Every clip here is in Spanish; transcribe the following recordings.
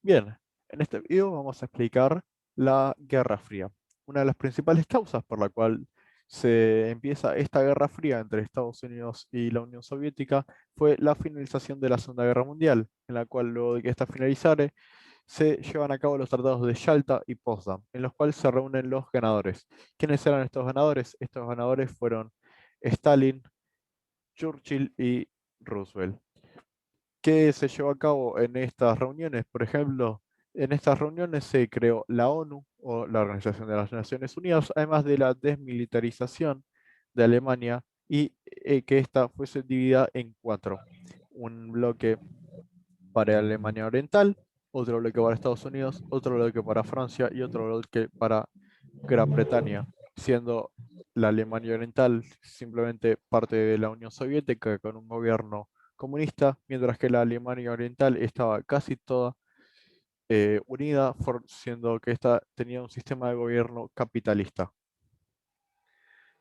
Bien, en este video vamos a explicar la Guerra Fría. Una de las principales causas por la cual se empieza esta Guerra Fría entre Estados Unidos y la Unión Soviética fue la finalización de la Segunda Guerra Mundial, en la cual luego de que esta finalizara se llevan a cabo los tratados de Yalta y Potsdam, en los cuales se reúnen los ganadores. ¿Quiénes eran estos ganadores? Estos ganadores fueron Stalin, Churchill y Roosevelt. ¿Qué se llevó a cabo en estas reuniones? Por ejemplo, en estas reuniones se creó la ONU o la Organización de las Naciones Unidas, además de la desmilitarización de Alemania y que ésta fuese dividida en cuatro. Un bloque para Alemania Oriental, otro bloque para Estados Unidos, otro bloque para Francia y otro bloque para Gran Bretaña, siendo la Alemania Oriental simplemente parte de la Unión Soviética con un gobierno comunista, mientras que la Alemania Oriental estaba casi toda unida, siendo que esta tenía un sistema de gobierno capitalista.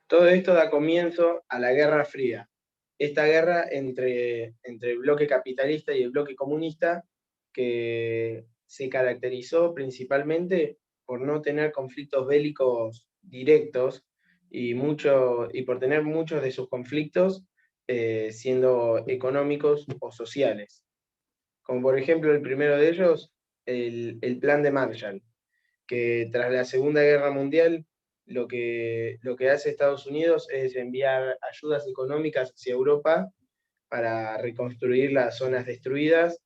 Todo esto da comienzo a la Guerra Fría. Esta guerra entre el bloque capitalista y el bloque comunista, que se caracterizó principalmente por no tener conflictos bélicos directos y por tener muchos de sus conflictos siendo económicos o sociales. Como por ejemplo el primero de ellos, el Plan de Marshall, que tras la Segunda Guerra Mundial lo que hace Estados Unidos es enviar ayudas económicas hacia Europa para reconstruir las zonas destruidas,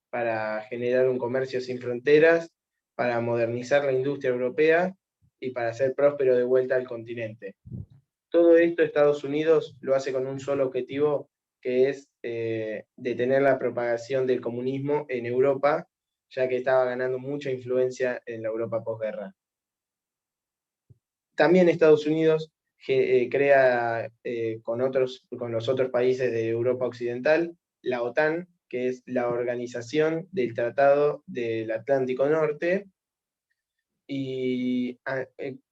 para generar un comercio sin fronteras, para modernizar la industria europea y para hacer próspero de vuelta al continente. Todo esto Estados Unidos lo hace con un solo objetivo, que es detener la propagación del comunismo en Europa, ya que estaba ganando mucha influencia en la Europa posguerra. También Estados Unidos crea con los otros países de Europa Occidental la OTAN, que es la Organización del Tratado del Atlántico Norte, y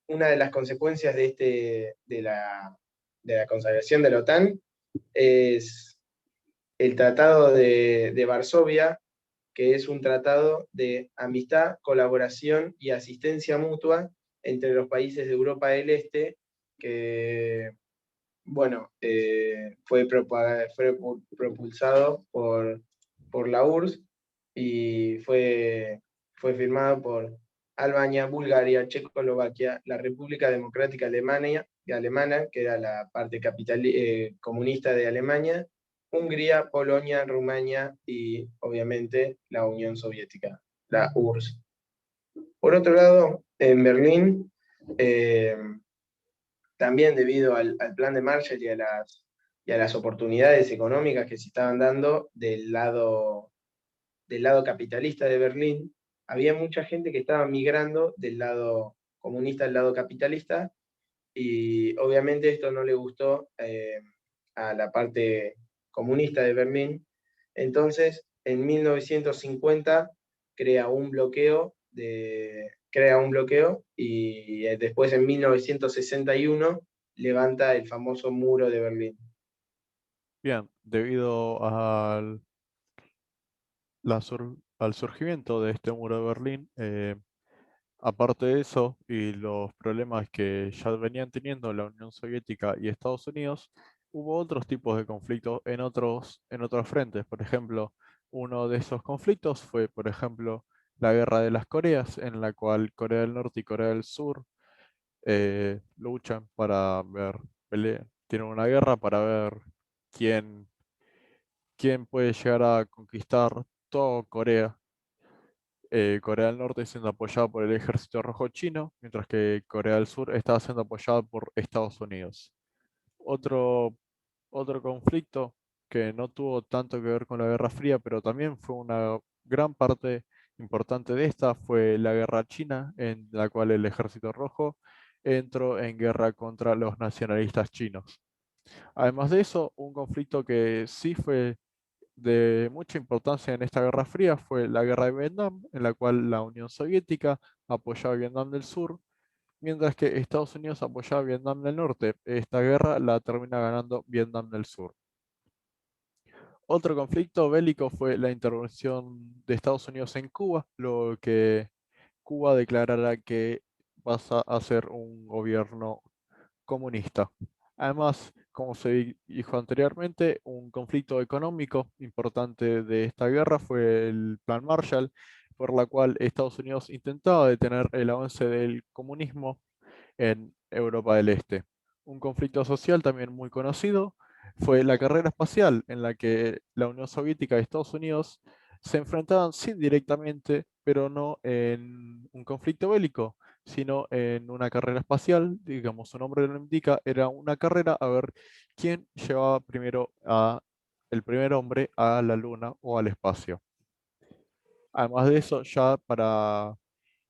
una de las consecuencias de la consagración de la OTAN es el Tratado de Varsovia, que es un tratado de amistad, colaboración y asistencia mutua entre los países de Europa del Este, que, bueno, fue propulsado por la URSS y fue firmado por Albania, Bulgaria, Checoslovaquia, la República Democrática Alemana, que era la parte comunista de Alemania, Hungría, Polonia, Rumania y obviamente la Unión Soviética, la URSS. Por otro lado, en Berlín, eh, también debido al plan de Marshall y a las oportunidades económicas que se estaban dando del lado capitalista de Berlín, había mucha gente que estaba migrando del lado comunista al lado capitalista, y obviamente esto no le gustó a la parte comunista de Berlín. Entonces, en 1950 crea un bloqueo y después en 1961 levanta el famoso muro de Berlín. Bien, debido al surgimiento de este muro de Berlín, aparte de eso y los problemas que ya venían teniendo la Unión Soviética y Estados Unidos, hubo otros tipos de conflictos en otros frentes. Por ejemplo, uno de esos conflictos fue, por ejemplo, la Guerra de las Coreas, en la cual Corea del Norte y Corea del Sur luchan para tienen una guerra para ver quién, quién puede llegar a conquistar toda Corea. Corea del Norte siendo apoyada por el Ejército Rojo Chino, mientras que Corea del Sur estaba siendo apoyada por Estados Unidos. Otro, otro conflicto que no tuvo tanto que ver con la Guerra Fría, pero también fue una gran parte importante de esta, fue la Guerra China, en la cual el Ejército Rojo entró en guerra contra los nacionalistas chinos. Además de eso, un conflicto que sí fue de mucha importancia en esta Guerra Fría fue la Guerra de Vietnam, en la cual la Unión Soviética apoyaba a Vietnam del Sur, mientras que Estados Unidos apoyaba a Vietnam del Norte. Esta guerra la termina ganando Vietnam del Sur. Otro conflicto bélico fue la intervención de Estados Unidos en Cuba, lo que Cuba declarara que pasa a ser un gobierno comunista. Además, como se dijo anteriormente, un conflicto económico importante de esta guerra fue el Plan Marshall, por la cual Estados Unidos intentaba detener el avance del comunismo en Europa del Este. Un conflicto social también muy conocido fue la carrera espacial, en la que la Unión Soviética y Estados Unidos se enfrentaban sí directamente, pero no en un conflicto bélico, sino en una carrera espacial. Digamos, su nombre lo indica, era una carrera a ver quién llevaba primero a el primer hombre a la Luna o al espacio. Además de eso, ya para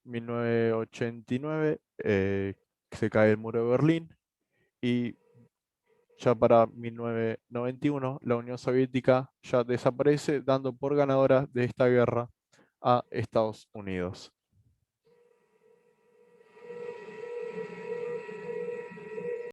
1989 se cae el muro de Berlín y ya para 1991 la Unión Soviética ya desaparece, dando por ganadora de esta guerra a Estados Unidos.